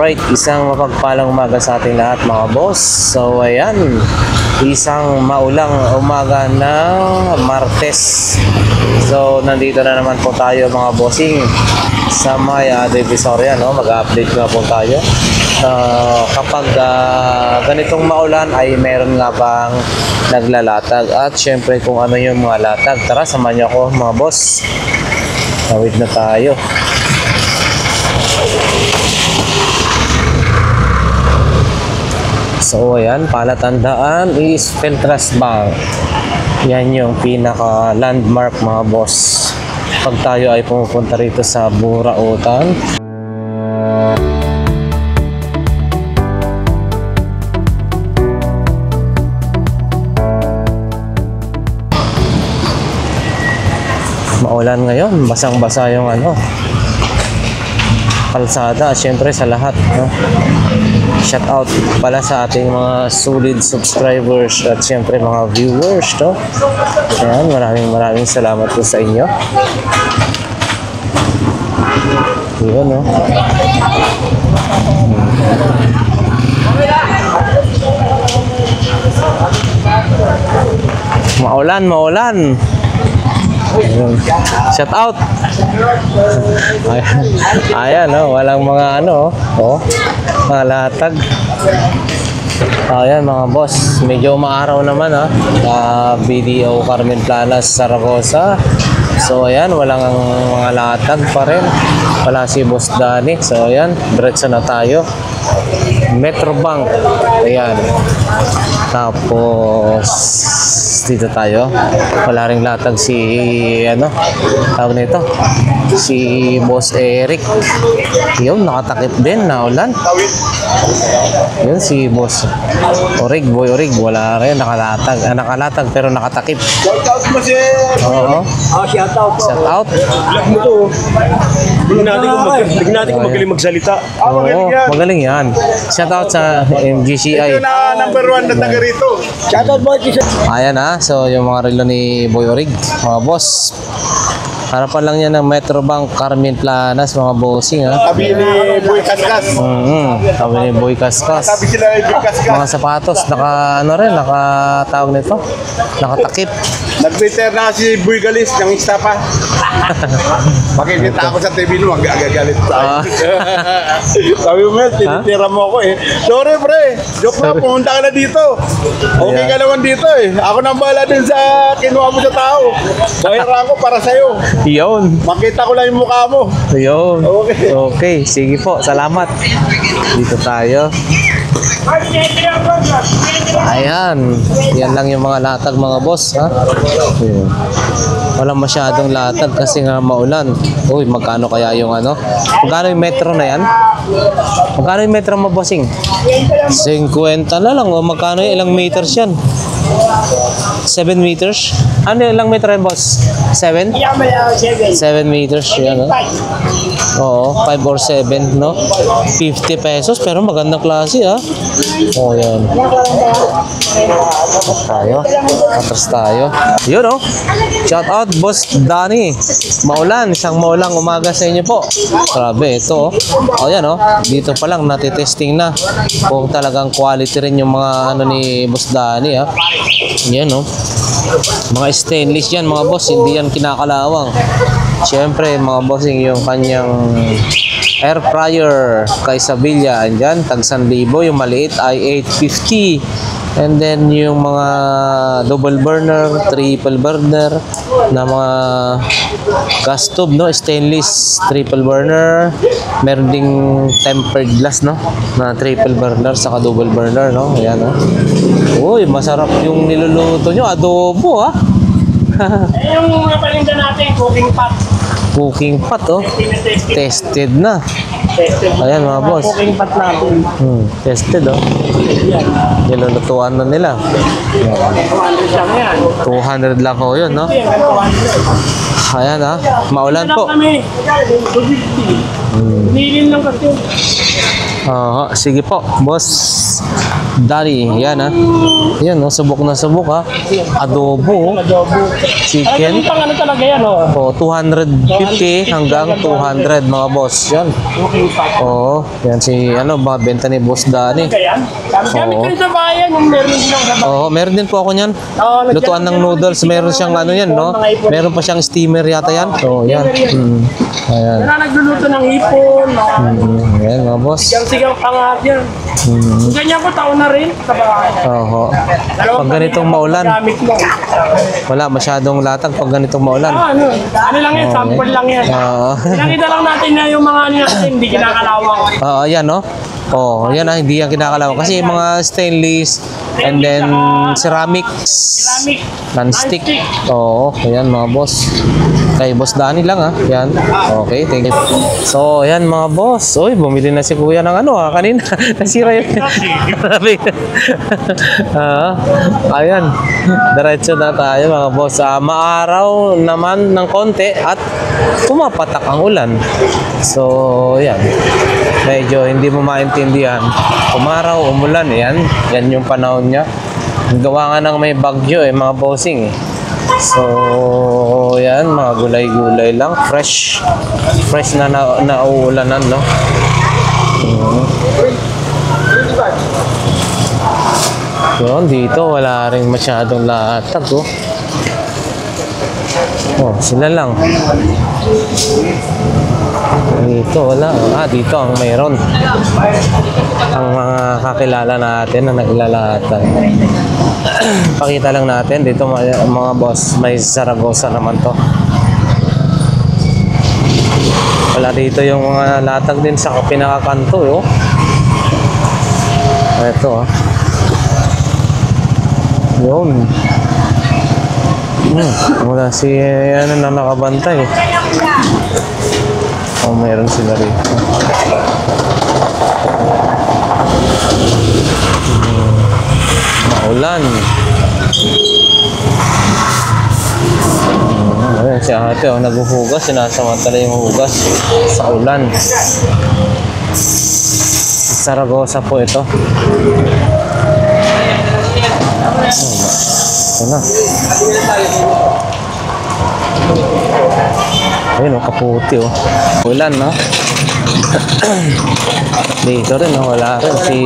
Alright, isang mapagpalang umaga sa ating lahat mga boss. So ayan, isang maulang umaga ng Martes. So nandito na naman po tayo mga bossing sa Maya Divisoria, no? Mag-update na po tayo. Kapag ganitong maulan ay meron nga bang naglalatag, at syempre kung ano yung mga latag, tara samahan niyo ako mga boss. Tawid na tayo. So ayan, palatandaan is Feltras Bank. Yan yung pinaka landmark mga boss pag tayo ay pumupunta rito sa Burautan. Maulan ngayon, basang-basa yung kalsada, syempre sa lahat, no? Shout out pala sa ating mga solid subscribers at syempre mga viewers, no? Ayan, maraming salamat po sa inyo. Yun, no? Maulan. Shout out. Ayan, no? Walang mga mga latag. Ayan mga boss, medyo maaraw naman BDO Carmen Planas, Zaragoza. So ayan, walang mga latag pa rin. Wala si Boss Danny. So ayan, diretso na tayo. Metrobank. Ayan. Tapos dito tayo. Wala ring latag si tawag nito, si Boss Eric. Yun, nakatakip din na ulan. Yun si Boss Boy Orig, wala rin nakalatag pero nakatakip. Shout out mo si shout out. Tingnan natin kung magaling magsalita. Magaling yan. Shout out sa MGCI. Ito na number 1 na taga rito. Shout out boy. Ayan so yung mga relo ni Boy Orig, mga boss. Harapan lang yan ng Metrobank Carmen Planas, mga bossing Tabi ni Boy Kaskas. Tabi ni Boy Kaskas. Tabi sila ni Boy Kaskas. Mga sapatos, nakatawag nito, nakatakip. Nag-Twitter na si Boy Galis ng Instapa. Makikita ako sa TV no, agagalit tayo. Sabi mo, tinitira mo ako Sorry pre, joke na, pumunta ka na dito. Okay ka naman dito Ako nang bahala din sa kinuha mo sa tao. Bayaran ko para sa'yo. Yun. Makita ko lang yung mukha mo. Yun. Okay. Sige po. Salamat. Dito tayo. Ayan. Yan lang yung mga latag mga boss. Ayan. Walang masyadong latag kasi nga maulan. Uy, magkano kaya yung magkano yung metro na yan? Magkano yung metro mo, bossing? 50 na lang. O magkano yung ilang meters yan? 7 meters? Ano ilang metro yan, boss? 7? 7 meters yan, Oo, 5 or 7, no? 50 pesos, pero magandang klase, yan. Atras tayo. Yun, shout out, Boss Danny. Isang maulang umaga sa inyo po. Grabe, ito, yan, dito pa lang, natitesting na kung talagang quality rin yung mga ni Boss Danny, Yan, mga stainless yan mga boss, hindi yan kinakalawang. Siyempre mga bossing, yung kanyang air fryer kay Sabilla, andyan, tag 1,000. Yung maliit ay 850. And then yung mga double burner, triple burner na mga gas tube, stainless triple burner. Meron ding tempered glass, na triple burner saka double burner, Ayan, Uy, masarap yung niluluto nyo, adobo, yung mga paninda natin, cooking pot. Cooking pot, tested na. Ayan mga boss. Cooking pot natin. Tested, nilulutuan na nila. 200 lang yan. 200 lang yun, Ayan, maulan po. Kami, 250. Nilin lang kasi. Oo, sige po, boss Daddy. Yan ha. Yan, no, subok na subok ha. Adobo, Adobo. chicken. Pang ano talaga yan, oh. O, 250 hanggang 200 mga boss. Yan. Okay pa. Oo, yan si ano, mga benta ni boss Danny. Kaya yan. Gamit Oo. ko rin sa bayan, yung meron din ako sa bayan. Oo, meron din po ako niyan. Oo, Lutuan ng noodles, meron siyang ano yan, no? Meron pa siyang steamer yata yan. Oo, yan. Ayan. Yan ang nagluluto ng hipon, Ayan, mga boss. sigang pangat yan. Ganyan ko taon na rin sa bahay. Oo. Pag ganitong maulan, Gamit mo. wala masyadong latag pag ganitong maulan. Ano lang yan, sample lang yan. Oo. Pinakita lang natin na yung mga ano natin, hindi kinakalawang. Oo, yan, no? Oh, yan ah, hindi yan kinakalawang. Kasi yung mga stainless and then ceramics, Ceramic. non-stick. Oo, ayan mga boss. Kay Boss Danny lang ah. Yan. Okay, thank you. So, ayan mga boss. Uy, bumili na si Kuya ng ano ah, kanina. Nasira yun. Grabe. Ayan. Diretso na tayo mga boss. Maaraw naman ng konti at pumapatak ang ulan. So, yan. Medyo hindi mo maintindihan. Umaraw, umulan, yan. Yan yung panahon niya. Gawa nga ng may bagyo mga bossing So, yan, mga gulay-gulay lang. Fresh na nauulanan, no? Yun, dito wala rin masyadong latag, oh. Oh, sila lang. Dito wala. Dito ang mayroon. Ang mga kakilala natin na naglalahatan. Pakita lang natin dito mga boss, may Zaragoza naman to. Wala dito yung mga latag din sa pinakakanto, oh. Ito, oh. Yun. Wala si ano na nakabantay. Oh, mayroon sila rito. Maulan. Ayan si ate, oh, naghuhugas. Sinasamantala yung hugas sa ulan. Zaragoza po ito. Ano? Ayun, oh, kaputi, oh. Ulan, no? Dito rin, oh, wala rin. Si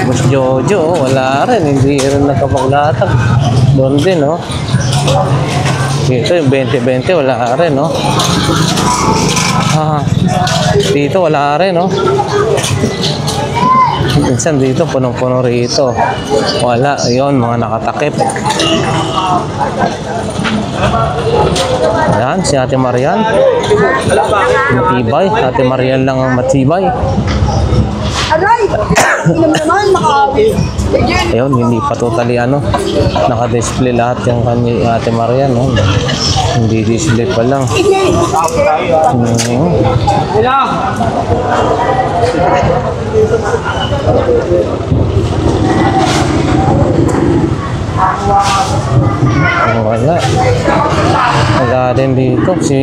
Boss Jojo, oh, wala rin. Hindi rin nakapaglatag. Doon din, oh. Dito, yung 20-20, wala rin, oh. Dito, wala rin, oh. Minsan dito, punong-puno rito. Wala, ayun, mga nakatakip. Ayan, si Ate Marian. Matibay. Ate Marian lang ang matibay. Aray! Inom naman, makawi. Ayun, hindi pa totally ano. Naka-display lahat yung kanya Ate Marian. No? Hindi display pa lang. Wala. Wala rin dito. Si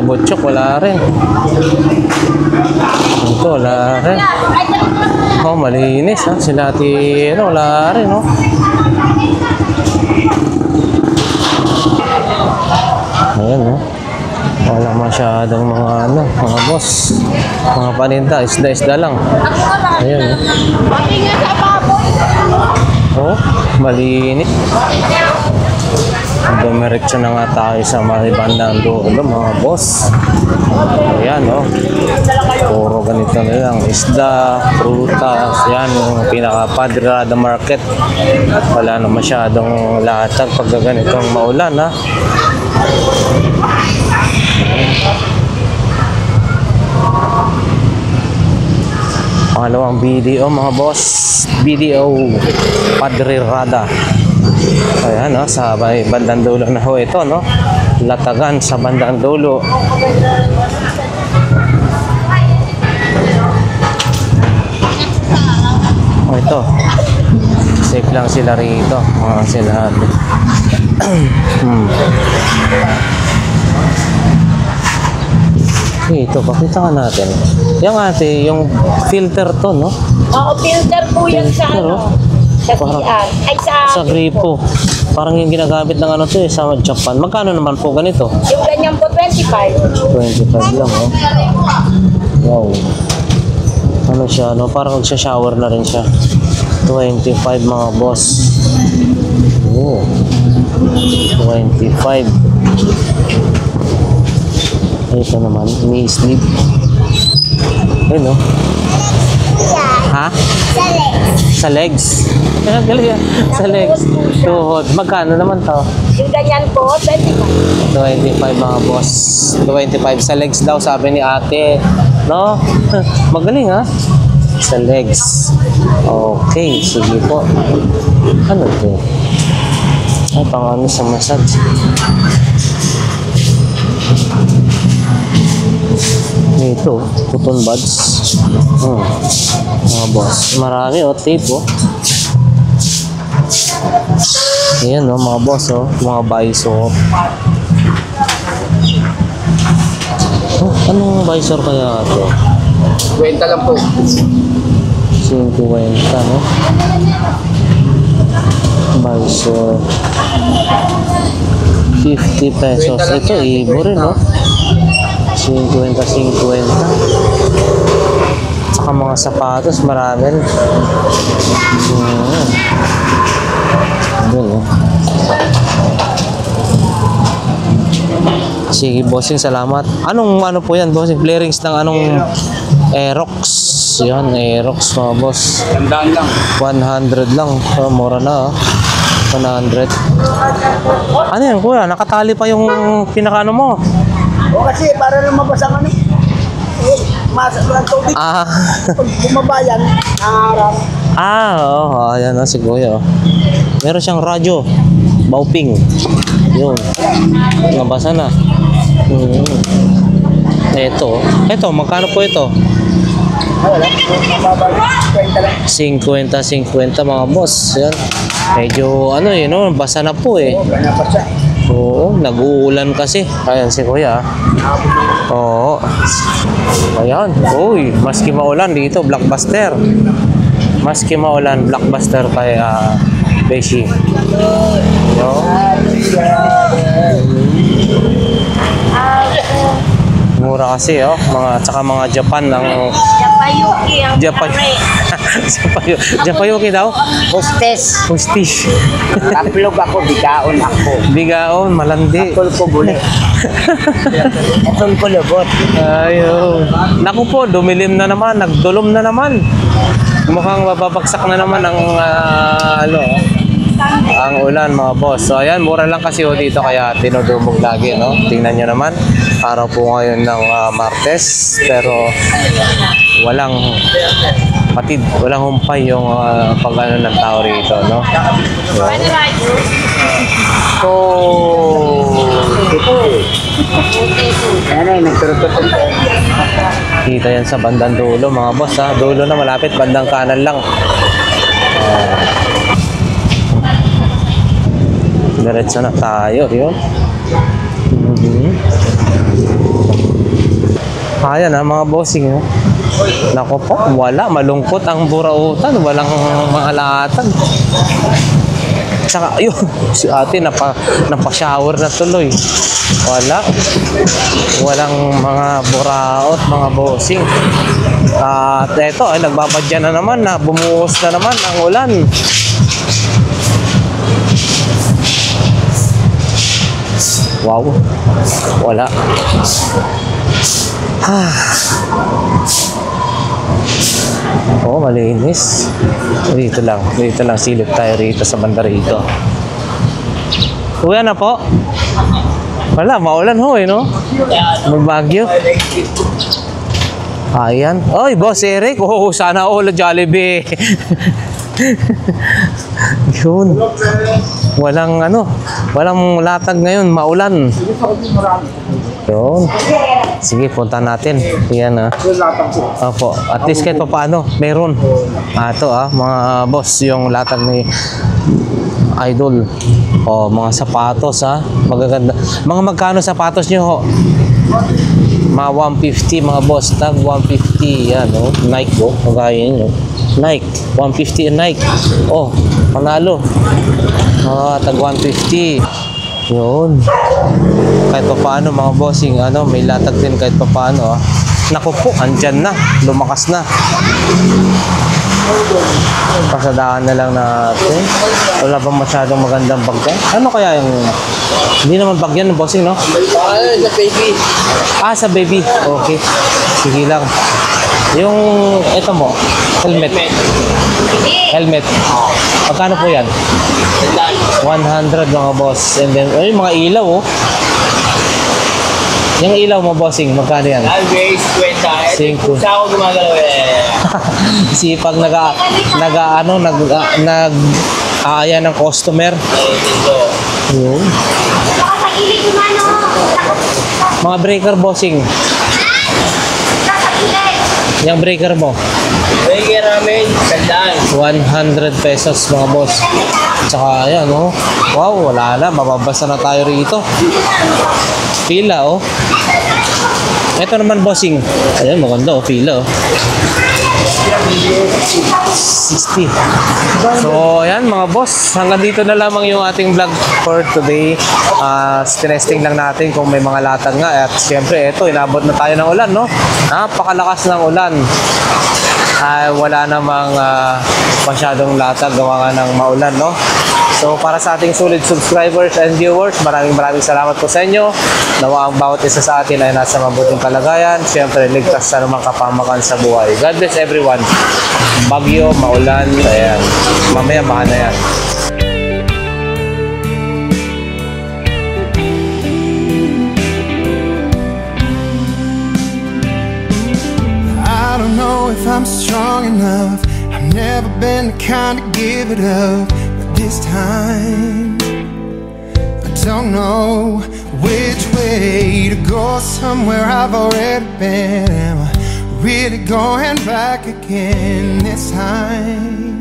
Butchok wala rin. Dito wala rin. Oh, malinis ha. Sila ano, wala rin, no? Ayan, no? Wala masyadong mga ano, mga boss. Mga paninda, isda-isda lang. Ayan, no? Oh, malinis. Dumiretso na nga tayo sa mga bandang doon, mga boss. Ayan, oh. Puro ganito na lang. Isda, prutas, yan yung pinaka-Padre Market. Wala na masyadong latag pag ganitong maulan, ha. Pangalawang video, mga boss. Video Padre Rada. Ayan, no, sa bandang dulo na ho ito, no? Latagan sa bandang dulo. Oh, ito. Safe lang sila rito. Sila. Dito, pakita ka natin. Yung ate, yung filter to, no? Oo, filter po yan sa Filter, ano. oh. Sa Parang- CR. Ay, Sa gripo. Parang yung ginagamit ng ano to eh, sa Japan. Magkano naman po ganito? Yung ganyan po, 25. 25 lang, oh. Wow. Ano siya, no? Parang nagsha-shower na rin siya. 25 mga boss. Oh. 25. Ito naman, ini-sleep. Ayun, no? Ha? Sa legs. Galing yan. Sa legs. Tuhod. Magkano naman to? Yung ganyan po, 25. 25 mga boss. 25 sa legs daw, sabi ni ate. No? Magaling ha? Sa legs. Okay, sige po. Ano to? Ay, pang ano sa massage. Ito, cotton buds. Mga boss. Marami oh, tape oh. Ayan oh, mga boss oh. Mga visor. Oh, anong visor kaya ito? Kwenta lang po. 50, no? Visor. 50 pesos. Ito, ibo rin, no? 50. Saka mga sapatos, marami rin. Doon, no? Sige, bossing, salamat. Anong ano po yan, bossing? Flarings ng anong Aerox. Yan, Aerox mga boss. Tandaan lang. 100 lang. So, mura na, 100. Ano yan, kuya? Nakatali pa yung pinakaano mo. O kasi para lumabas ang ano, masa ng tubig. Ah, Pag bumaba yan, nangarap. oo. Ayan na si kuya. Oh. Meron siyang radyo. Bauping. Yun. Nabasa na. Ito, magkano po ito? Wala, mababa, kwenta lang. 50 mga boss. Yan. Medyo ano eh, no? Basa na po eh. Kaya pa siya. Oo, nag-uulan kasi. Ayan si kuya. Oo. Ayan. Uy, maski maulan dito, Blockbuster. Maski maulan, Blockbuster kay Beshi. Yo. Mura kasi oh, tsaka mga Japan ang Japayuki ang Japayuki daw. Hostess. Hostis. Taplog ako, bigaon ako. Bigaon, malandi. Atol ko buli. Atol ko lubot. Ayo. Naku po, dumilim na naman, nagdulom na naman. Mukhang mababagsak na naman ang ang ulan mga boss. So ayan, mura lang kasi dito kaya dinudumog lagi, no? Tingnan nyo naman, araw po ngayon ng Martes, pero walang patid, walang humpay yung pag-ano ng tao rito, no? So, Ayan ay, nagturututun. kita yan sa bandang dulo mga boss ha. Dulo na malapit, bandang kanan lang. Diretso na tayo, yun. Ayan ha mga bossing ha. Nako po, wala, malungkot ang burautan, walang mga latag. Tsaka, yun, si ate napa-shower na tuloy. Walang mga buraot, mga bossing. At eto, ay nagbabadya na naman, bumuhos na naman ang ulan. Wow, wala. Oh, malinis. Dito lang silip tayo rito sa banda rito. Uwi na po. Wala, maulan ho eh, no? May bagyo. Ayan. Oy, Boss Eric. Oh, sana all Jollibee. Yun. Walang latag ngayon, maulan. Yun. Sige, punta natin. Yan Opo. At least kahit pa paano, meron. Ito mga boss, yung latag ni Idol. Mga sapatos Magaganda. Mga magkano sapatos nyo ho? Mga 150 mga boss, tag 150 yan, oh. Nike, oh, kagaya yun, oh. Nike, 150 Nike. Oh, panalo. Tag 150. Yun. Kahit pa paano mga bossing, ano, may latag din kahit pa paano, ah. Naku po, andyan na, lumakas na. Pasadaan na lang natin. Wala bang masyadong magandang bagyan? Ano kaya yung... Hindi naman bagyan ng bossing, no? Sa baby. Ah, sa baby. Okay. Sige lang. Yung... Ito mo. Helmet. Helmet. Magkano po yan? 100 mga boss. And then, ay, mga ilaw, oh. Yung ilaw mo, bossing, magkano yan? Always, kwenta. Cinco. Sa ako gumagalaw eh. Sipag aaya ng customer. Yun. Mga breaker bossing. Yung breaker mo. Breaker namin, sandaan. 100 pesos mga boss. Tsaka ayan, oh. Wow, wala na. Mababasa na tayo rito. Pila, oh. Ito naman bossing. Ayan, maganda, oh. Pila, oh. 60. So, ayan mga boss. Hanggang dito na lamang yung ating vlog for today. Tinesting lang natin kung may mga latag nga. At syempre, ito, inabot na tayo ng ulan, no? Napakalakas ng ulan. Wala namang masyadong latag gawa nga ng maulan, no? So para sa ating solid subscribers and viewers, maraming salamat po sa inyo. Nawa ang bawat isa sa atin ay nasa mabuting kalagayan. Siyempre, ligtas sa namang kapamakan sa buhay. God bless everyone. Bagyo, maulan, ayan. Mamaya baka na yan. I don't know if I'm strong enough. I've never been the kind to give it up. This time I don't know which way to go. Somewhere I've already been. Am I really going back again this time?